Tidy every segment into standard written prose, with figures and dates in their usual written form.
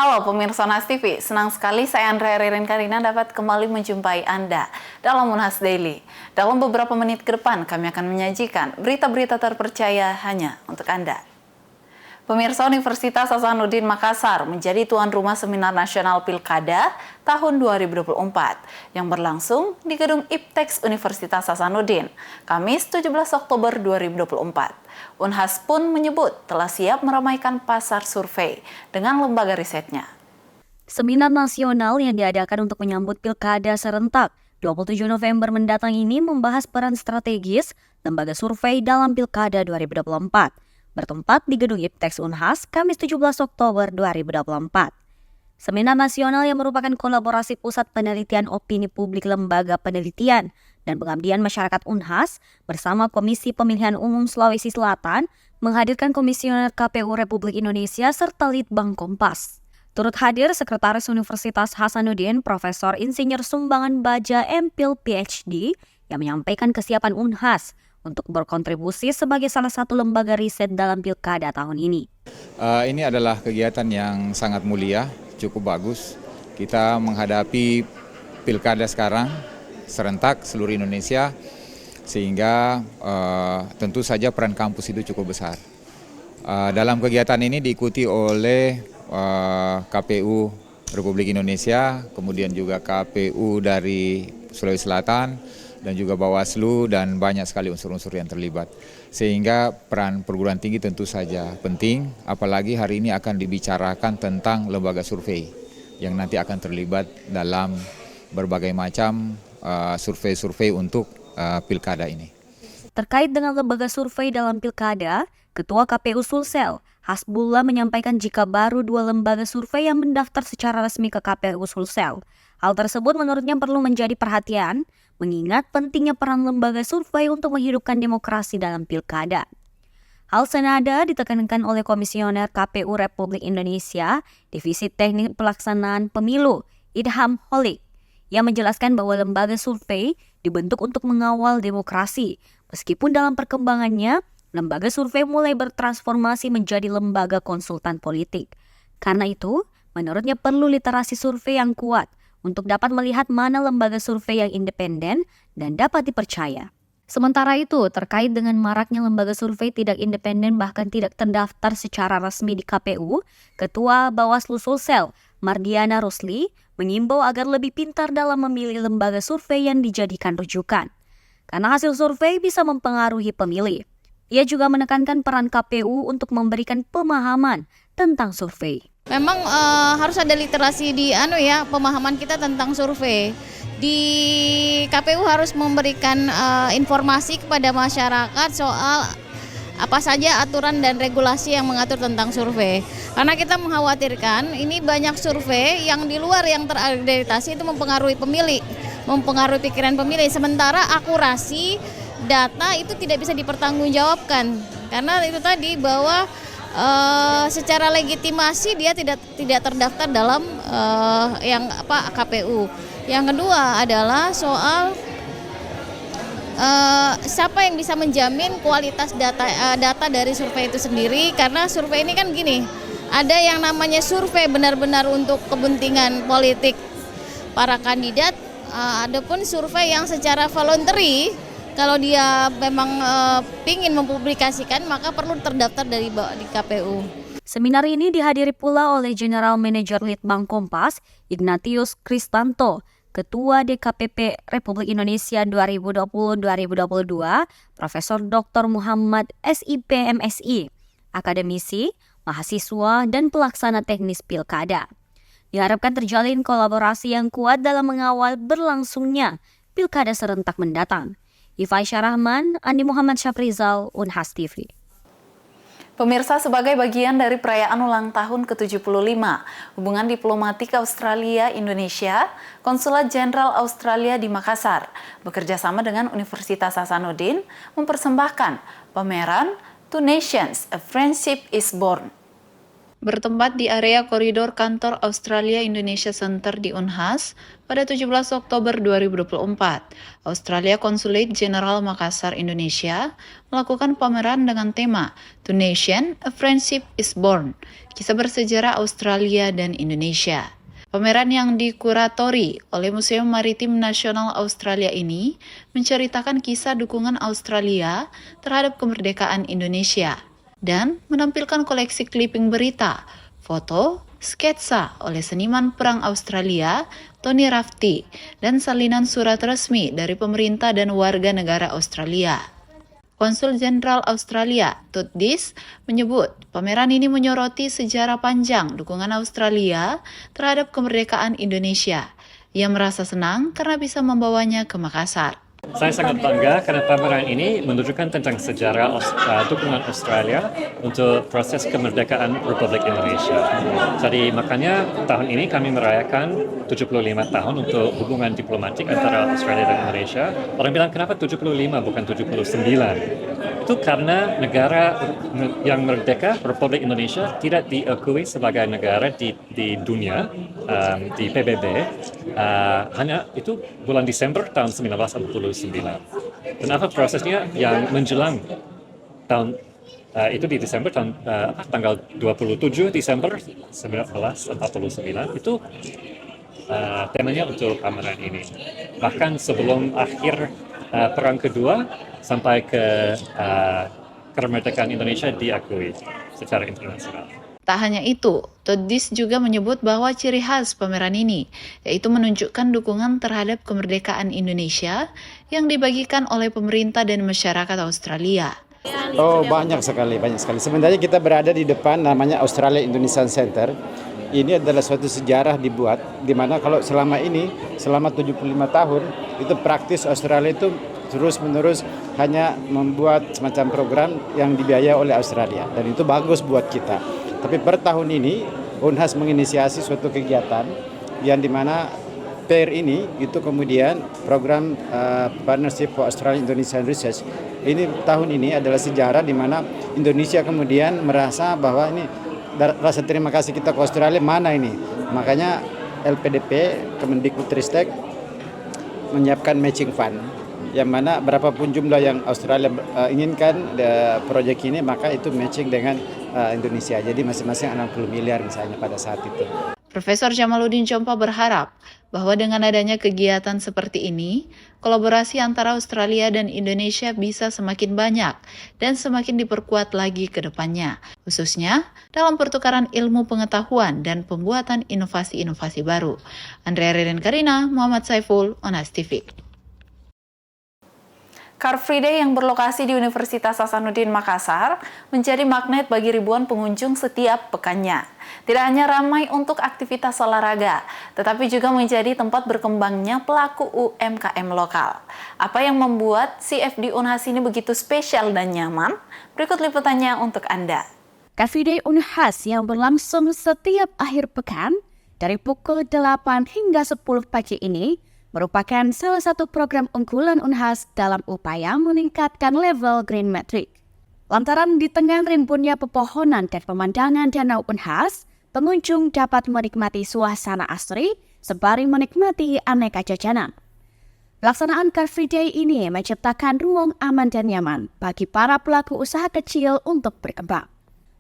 Halo pemirsa Nas TV, senang sekali saya Andrea Ririn Karina dapat kembali menjumpai Anda dalam Unhas Daily. Dalam beberapa menit ke depan kami akan menyajikan berita-berita terpercaya hanya untuk Anda. Pemirsa, Universitas Hasanuddin Makassar menjadi tuan rumah Seminar Nasional Pilkada tahun 2024 yang berlangsung di Gedung IPTEX Universitas Hasanuddin, Kamis 17 Oktober 2024. Unhas pun menyebut telah siap meramaikan pasar survei dengan lembaga risetnya. Seminar nasional yang diadakan untuk menyambut Pilkada serentak 27 November mendatang ini membahas peran strategis lembaga survei dalam Pilkada 2024. Bertempat di Gedung IPTEX Unhas, Kamis 17 Oktober 2024. Seminar nasional yang merupakan kolaborasi Pusat Penelitian Opini Publik Lembaga Penelitian dan Pengabdian Masyarakat Unhas bersama Komisi Pemilihan Umum Sulawesi Selatan menghadirkan Komisioner KPU Republik Indonesia serta Litbang Kompas. Turut hadir Sekretaris Universitas Hasanuddin Profesor Insinyur Sumbangan Baja MPhil PhD yang menyampaikan kesiapan Unhas untuk berkontribusi sebagai salah satu lembaga riset dalam Pilkada tahun ini. Ini adalah kegiatan yang sangat mulia, cukup bagus. Kita menghadapi Pilkada sekarang serentak seluruh Indonesia, sehingga tentu saja peran kampus itu cukup besar. Dalam kegiatan ini diikuti oleh KPU Republik Indonesia, kemudian juga KPU dari Sulawesi Selatan, dan juga Bawaslu, dan banyak sekali unsur-unsur yang terlibat. Sehingga peran perguruan tinggi tentu saja penting, apalagi hari ini akan dibicarakan tentang lembaga survei yang nanti akan terlibat dalam berbagai macam survei-survei untuk Pilkada ini. Terkait dengan lembaga survei dalam Pilkada, Ketua KPU Sulsel, Hasbullah menyampaikan jika baru 2 lembaga survei yang mendaftar secara resmi ke KPU Sulsel. Hal tersebut menurutnya perlu menjadi perhatian, mengingat pentingnya peran lembaga survei untuk menghidupkan demokrasi dalam Pilkada. Hal senada ditekankan oleh Komisioner KPU Republik Indonesia, Divisi Teknik Pelaksanaan Pemilu, Idham Holik, yang menjelaskan bahwa lembaga survei dibentuk untuk mengawal demokrasi, meskipun dalam perkembangannya, lembaga survei mulai bertransformasi menjadi lembaga konsultan politik. Karena itu, menurutnya perlu literasi survei yang kuat untuk dapat melihat mana lembaga survei yang independen dan dapat dipercaya. Sementara itu, terkait dengan maraknya lembaga survei tidak independen bahkan tidak terdaftar secara resmi di KPU, Ketua Bawaslu Sulsel, Mardiana Rusli, mengimbau agar lebih pintar dalam memilih lembaga survei yang dijadikan rujukan. Karena hasil survei bisa mempengaruhi pemilih. Ia juga menekankan peran KPU untuk memberikan pemahaman tentang survei. Memang harus ada literasi di pemahaman kita tentang survei. Di KPU harus memberikan informasi kepada masyarakat soal apa saja aturan dan regulasi yang mengatur tentang survei. Karena kita mengkhawatirkan ini banyak survei yang di luar yang terakreditasi itu mempengaruhi pemilih, mempengaruhi pikiran pemilih. Sementara akurasi data itu tidak bisa dipertanggungjawabkan. Karena itu tadi bahwa secara legitimasi dia tidak terdaftar dalam KPU. Yang kedua adalah soal siapa yang bisa menjamin kualitas data dari survei itu sendiri, karena survei ini kan gini, ada yang namanya survei benar-benar untuk kepentingan politik para kandidat, adapun survei yang secara voluntary. Kalau dia memang ingin mempublikasikan, maka perlu terdaftar di KPU. Seminar ini dihadiri pula oleh General Manager Litbang Kompas, Ignatius Kristanto, Ketua DKPP Republik Indonesia 2020-2022, Profesor Dr. Muhammad SIP MSI, akademisi, mahasiswa, dan pelaksana teknis Pilkada. Diharapkan terjalin kolaborasi yang kuat dalam mengawal berlangsungnya Pilkada serentak mendatang. Ifaisyah Rahman, Andi Muhammad Syafrizal, Unhas TV. Pemirsa, sebagai bagian dari perayaan ulang tahun ke-75 hubungan diplomatik Australia-Indonesia, Konsulat Jenderal Australia di Makassar bekerja sama dengan Universitas Hasanuddin mempersembahkan pameran Two Nations, A Friendship is Born. bertempat di area koridor kantor Australia Indonesia Center di Unhas pada 17 Oktober 2024. Australia Consulate General Makassar, Indonesia melakukan pameran dengan tema To Nation, A Friendship is Born, kisah bersejarah Australia dan Indonesia. Pameran yang dikuratori oleh Museum Maritim Nasional Australia ini menceritakan kisah dukungan Australia terhadap kemerdekaan Indonesia dan menampilkan koleksi clipping berita, foto, sketsa oleh seniman perang Australia, Tony Rafty, dan salinan surat resmi dari pemerintah dan warga negara Australia. Konsul Jenderal Australia, Todd Dis, menyebut pameran ini menyoroti sejarah panjang dukungan Australia terhadap kemerdekaan Indonesia. Ia merasa senang karena bisa membawanya ke Makassar. Saya sangat bangga karena pameran ini menunjukkan tentang sejarah dukungan Australia untuk proses kemerdekaan Republik Indonesia. Jadi makanya tahun ini kami merayakan 75 tahun untuk hubungan diplomatik antara Australia dan Indonesia. Orang bilang kenapa 75 bukan 79? Itu karena negara yang merdeka, Republik Indonesia, tidak diakui sebagai negara di dunia, di PBB, hanya itu bulan Desember tahun 1949. Dan apa prosesnya yang menjelang tahun itu di Desember tanggal 27 Desember 1949 itu temanya untuk pameran ini. Bahkan sebelum akhir Perang Kedua sampai ke kemerdekaan Indonesia diakui secara internasional. Tak hanya itu, Todd Dis juga menyebut bahwa ciri khas pameran ini yaitu menunjukkan dukungan terhadap kemerdekaan Indonesia yang dibagikan oleh pemerintah dan masyarakat Australia. Oh, banyak sekali. Sebenarnya kita berada di depan namanya Australia Indonesian Center. Ini adalah suatu sejarah dibuat di mana kalau selama 75 tahun itu praktis Australia itu terus-menerus hanya membuat semacam program yang dibiayai oleh Australia dan itu bagus buat kita. Tapi per tahun ini Unhas menginisiasi suatu kegiatan yang dimana PAIR ini itu kemudian program Partnership for Australian Indonesian Research ini tahun ini adalah sejarah di mana Indonesia kemudian merasa bahwa ini rasa terima kasih kita ke Australia mana ini. Makanya LPDP Kemendikbudristek menyiapkan matching fund yang mana berapapun jumlah yang Australia inginkan proyek ini maka itu matching dengan Indonesia. Jadi masing-masing 60 miliar misalnya pada saat itu. Profesor Jamaluddin Chompa berharap bahwa dengan adanya kegiatan seperti ini, kolaborasi antara Australia dan Indonesia bisa semakin banyak dan semakin diperkuat lagi ke depannya, khususnya dalam pertukaran ilmu pengetahuan dan pembuatan inovasi-inovasi baru. Andrea Ririn Karina, Muhammad Saiful, Onhas TV. Car Free Day yang berlokasi di Universitas Hasanuddin Makassar menjadi magnet bagi ribuan pengunjung setiap pekannya. Tidak hanya ramai untuk aktivitas olahraga, tetapi juga menjadi tempat berkembangnya pelaku UMKM lokal. Apa yang membuat CFD Unhas ini begitu spesial dan nyaman? Berikut liputannya untuk Anda. Car Free Day Unhas yang berlangsung setiap akhir pekan dari pukul 8 hingga 10 pagi ini merupakan salah satu program unggulan Unhas dalam upaya meningkatkan level green metric. Lantaran di tengah rimbunnya pepohonan dan pemandangan danau Unhas, pengunjung dapat menikmati suasana asri sembari menikmati aneka jajanan. Pelaksanaan Car Free Day ini menciptakan ruang aman dan nyaman bagi para pelaku usaha kecil untuk berkembang.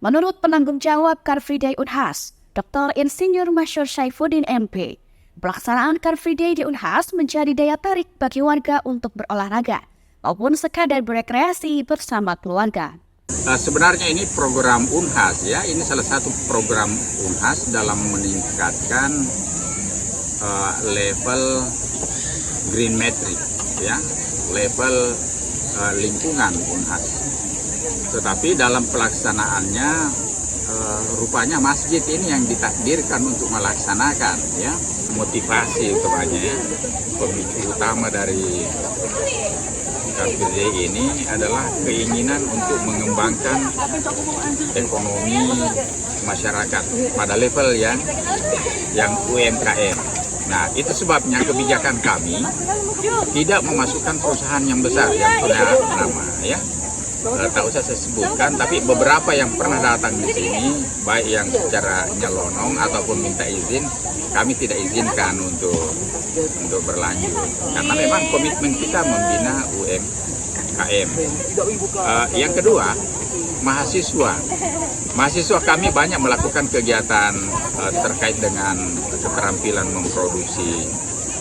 Menurut penanggung jawab Car Free Day Unhas, Dr. Insinyur Masyur Saifuddin MP, pelaksanaan Car Free Day di Unhas menjadi daya tarik bagi warga untuk berolahraga maupun sekadar berekreasi bersama keluarga. Sebenarnya ini program Unhas ya, ini salah satu program Unhas dalam meningkatkan level green metric ya, level lingkungan Unhas. Tetapi dalam pelaksanaannya rupanya masjid ini yang ditakdirkan untuk melaksanakan ya. Motivasi utamanya ya, pemicu utama dari Car Free Day ini adalah keinginan untuk mengembangkan ekonomi masyarakat pada level yang UMKM. Nah, itu sebabnya kebijakan kami tidak memasukkan perusahaan yang besar yang punya nama ya. tak usah saya sebutkan, tapi beberapa yang pernah datang di sini, baik yang secara nyelonong ataupun minta izin, kami tidak izinkan untuk berlanjut. Karena memang komitmen kita membina UMKM. Yang kedua, mahasiswa kami banyak melakukan kegiatan terkait dengan keterampilan memproduksi,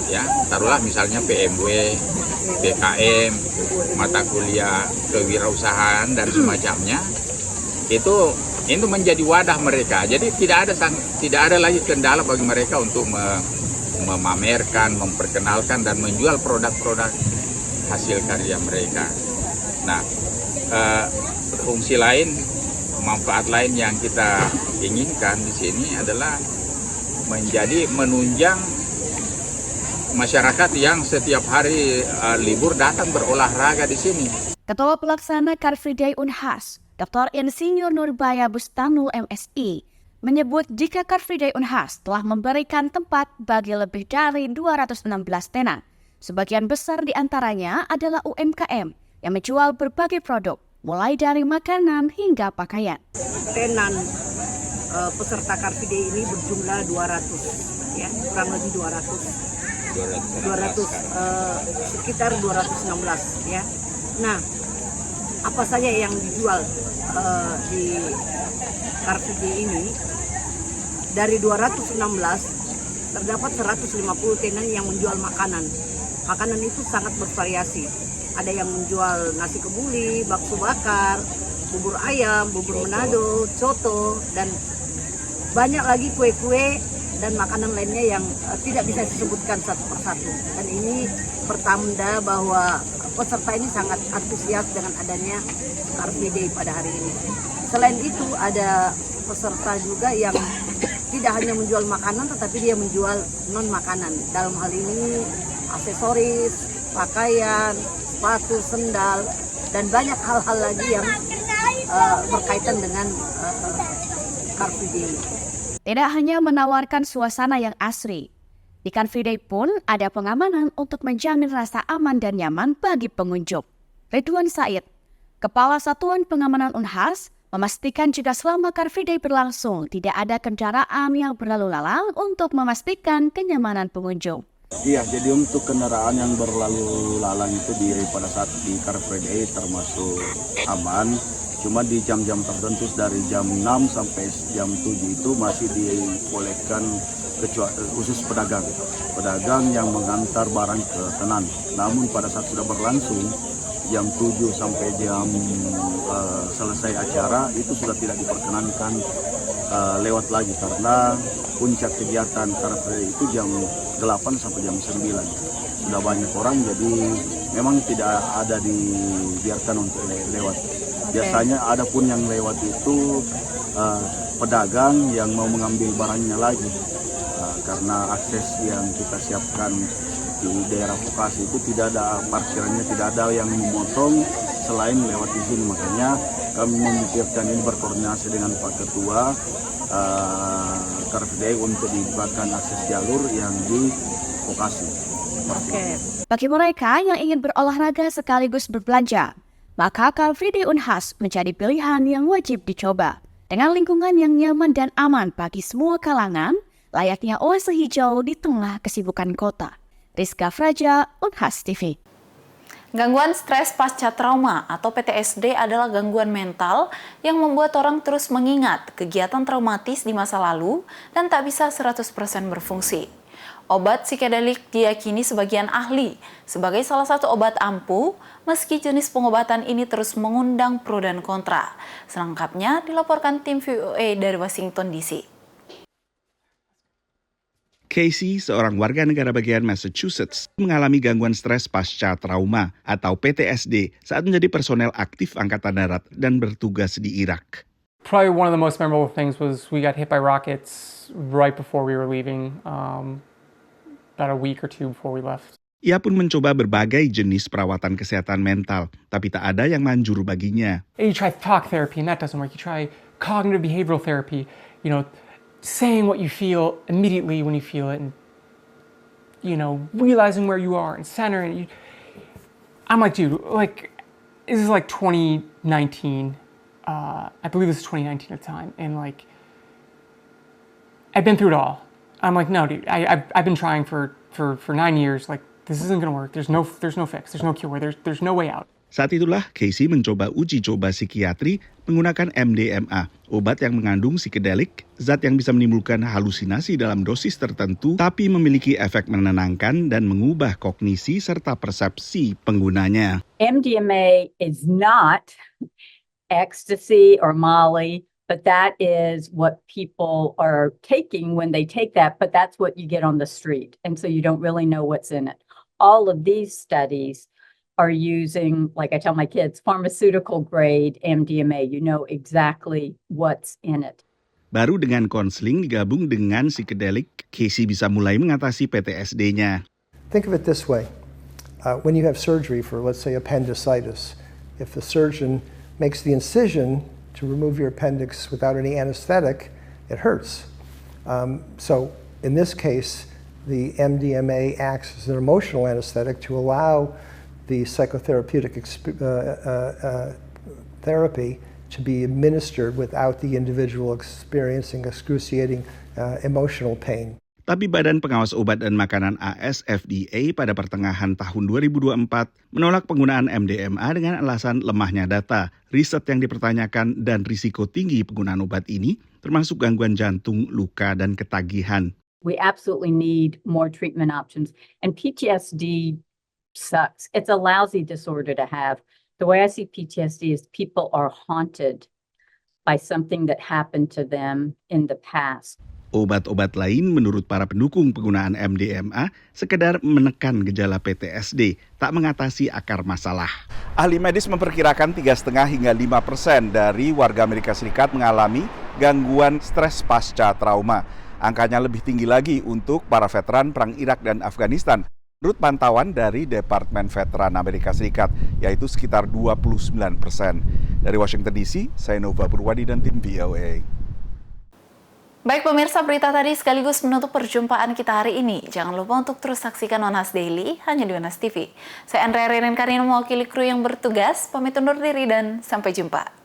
ya taruhlah misalnya PMW, BKM, mata kuliah kewirausahaan dan semacamnya. Itu menjadi wadah mereka. Jadi tidak ada lagi kendala bagi mereka untuk memamerkan, memperkenalkan dan menjual produk-produk hasil karya mereka. Nah, fungsi lain, manfaat lain yang kita inginkan di sini adalah menunjang masyarakat yang setiap hari libur datang berolahraga di sini. Ketua Pelaksana Car Free Day Unhas, Dr. Insinyur Nurbaya Bustanul MSI, menyebut jika Car Free Day Unhas telah memberikan tempat bagi lebih dari 216 tenan. Sebagian besar di antaranya adalah UMKM yang menjual berbagai produk, mulai dari makanan hingga pakaian. Tenan peserta Car Free Day ini berjumlah 200, ya, kurang lebih 200 sekitar 216, ya. Nah, apa saja yang dijual di Car Free Day ini? Dari 216 terdapat 150 tenan yang menjual makanan. Makanan itu sangat bervariasi. Ada yang menjual nasi kebuli, bakso bakar, bubur ayam, bubur Manado, coto, dan banyak lagi kue-kue dan makanan lainnya yang tidak bisa disebutkan satu persatu. Dan ini pertanda bahwa peserta ini sangat antusias dengan adanya Car Free Day pada hari ini. Selain itu ada peserta juga yang tidak hanya menjual makanan, tetapi dia menjual non-makanan. Dalam hal ini aksesoris, pakaian, sepatu, sendal, dan banyak hal-hal lagi yang berkaitan dengan Car Free Day. Tidak hanya menawarkan suasana yang asri, di Car Free Day pun ada pengamanan untuk menjamin rasa aman dan nyaman bagi pengunjung. Ridwan Said, Kepala Satuan Pengamanan Unhas, memastikan jika selama Car Free Day berlangsung tidak ada kendaraan yang berlalu lalang untuk memastikan kenyamanan pengunjung. Iya, jadi untuk kendaraan yang berlalu lalang itu pada saat di Car Free Day termasuk aman. Cuma di jam-jam tertentu dari jam 6 sampai jam 7 itu masih dibolehkan khusus pedagang yang mengantar barang ke tenan. Namun pada saat sudah berlangsung jam 7 sampai jam selesai acara itu sudah tidak diperkenankan lewat lagi karena puncak kegiatan Car Free Day itu jam 8 sampai jam 9. Sudah banyak orang, jadi memang tidak ada dibiarkan untuk lewat. Biasanya ada pun yang lewat itu pedagang yang mau mengambil barangnya lagi karena akses yang kita siapkan di daerah vokasi itu tidak ada parkirannya, tidak ada yang memotong selain lewat di sini. Makanya kami memikirkan ini berkoordinasi dengan Pak Ketua Car Free Day untuk dibuatkan akses jalur yang di vokasi. Bagi mereka yang ingin berolahraga sekaligus berbelanja, maka Car Free Day Unhas menjadi pilihan yang wajib dicoba. Dengan lingkungan yang nyaman dan aman bagi semua kalangan, layaknya oase hijau di tengah kesibukan kota. Rizka Fraja, Unhas TV. Gangguan stres pasca trauma atau PTSD adalah gangguan mental yang membuat orang terus mengingat kegiatan traumatis di masa lalu dan tak bisa 100% berfungsi. Obat psikedelik diyakini sebagian ahli sebagai salah satu obat ampuh, meski jenis pengobatan ini terus mengundang pro dan kontra. Selengkapnya dilaporkan tim VOA dari Washington DC. Casey, seorang warga negara bagian Massachusetts, mengalami gangguan stres pasca trauma atau PTSD saat menjadi personel aktif Angkatan Darat dan bertugas di Irak. Probably one of the most memorable things was we got hit by rockets right before we were leaving, about a week or two before we left. Ia pun mencoba berbagai jenis perawatan kesehatan mental, tapi tak ada yang manjur baginya. You try talk therapy and that doesn't work. You try cognitive behavioral therapy, saying what you feel immediately when you feel it, and realizing where you are and center. And I'm like, dude, this is like 2019. I believe this is 2019 at the time, and like I've been through it all. I'm like, no, dude, I've been trying for 9 years. Like, this isn't gonna work. There's no fix. There's no cure. There's no way out. Saat itulah Casey mencoba uji coba psikiatri menggunakan MDMA, obat yang mengandung psikedelik, zat yang bisa menimbulkan halusinasi dalam dosis tertentu, tapi memiliki efek menenangkan dan mengubah kognisi serta persepsi penggunanya. MDMA is not ecstasy or Molly, but that is what people are taking when they take that, but that's what you get on the street. And so you don't really know what's in it. All of these studies are using, like I tell my kids, pharmaceutical grade MDMA. You know exactly what's in it. Baru dengan konseling digabung dengan psikedelik, Casey bisa mulai mengatasi PTSD-nya. Think of it this way. When you have surgery for, let's say, appendicitis, if the surgeon makes the incision to remove your appendix without any anesthetic, it hurts. So in this case, the MDMA acts as an emotional anesthetic to allow the psychotherapeutic therapy to be administered without the individual experiencing excruciating emotional pain. Tapi Badan Pengawas Obat dan Makanan AS FDA pada pertengahan tahun 2024 menolak penggunaan MDMA dengan alasan lemahnya data, riset yang dipertanyakan, dan risiko tinggi penggunaan obat ini, termasuk gangguan jantung, luka, dan ketagihan. We absolutely need more treatment options. And PTSD sucks. It's a lousy disorder to have. The way I see PTSD is people are haunted by something that happened to them in the past. Obat-obat lain menurut para pendukung penggunaan MDMA sekedar menekan gejala PTSD, tak mengatasi akar masalah. Ahli medis memperkirakan 3,5 hingga 5% dari warga Amerika Serikat mengalami gangguan stres pasca trauma. Angkanya lebih tinggi lagi untuk para veteran Perang Irak dan Afghanistan. Menurut pantauan dari Departemen Veteran Amerika Serikat, yaitu sekitar 29%. Dari Washington DC, saya Nova Purwadi dan tim VOA. Baik pemirsa, berita tadi sekaligus menutup perjumpaan kita hari ini. Jangan lupa untuk terus saksikan Monas Daily hanya di Monas TV. Saya Andrea Ririn Karina mewakili kru yang bertugas, pamit undur diri dan sampai jumpa.